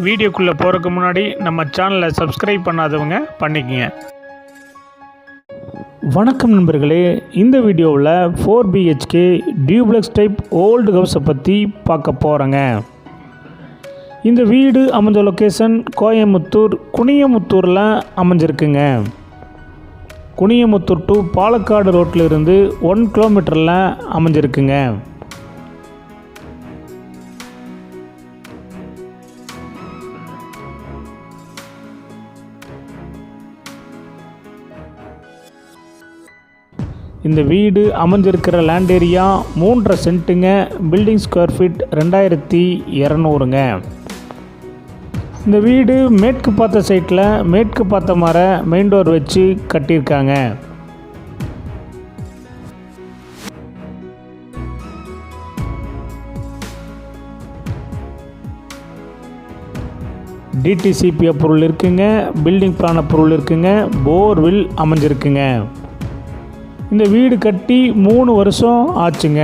வீடியோக்குள்ளே போகிறதுக்கு முன்னாடி நம்ம சேனலை சப்ஸ்கிரைப் பண்ணாதவங்க பண்ணிக்கங்க. வணக்கம் நண்பர்களே, இந்த வீடியோவில் 4 BHK டியூப்ளெக்ஸ் டைப் ஓல்டு ஹவுஸை பற்றி பார்க்க போகிறேங்க. இந்த வீடு அமைஞ்ச லொக்கேஷன் கோயம்புத்தூர் குனியமுத்தூரில் அமைஞ்சிருக்குங்க. குனியமுத்தூர் டு பாலக்காடு ரோட்டில் இருந்து 1 கிலோமீட்டரில் அமைஞ்சிருக்குங்க. இந்த வீடு அமைஞ்சிருக்கிற லேண்ட் ஏரியா 3.5 சென்ட்டுங்க. பில்டிங் ஸ்கொயர் ஃபீட் 2200ங்க. இந்த வீடு மேற்கு பார்த்த சைட்டில் மேற்கு பார்த்த மாதிரி மெயின் டோர் வச்சு கட்டியிருக்காங்க. டிடிசிபி அப்ரூவல் இருக்குங்க. பில்டிங் பிளான் அப்ரூவல் இருக்குங்க. போர்வில் அமைஞ்சிருக்குங்க. இந்த வீடு கட்டி 3 வருஷம் ஆச்சுங்க.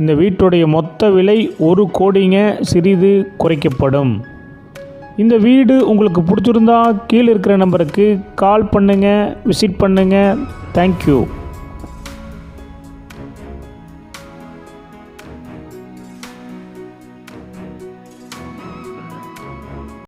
இந்த வீட்டுடைய மொத்த விலை 1 கோடிங்க. சிறிது குறைக்கப்படும். இந்த வீடு உங்களுக்கு பிடிச்சிருந்தா கீழே இருக்கிற நம்பருக்கு கால் பண்ணுங்கள், விசிட் பண்ணுங்கள். தேங்க்யூ.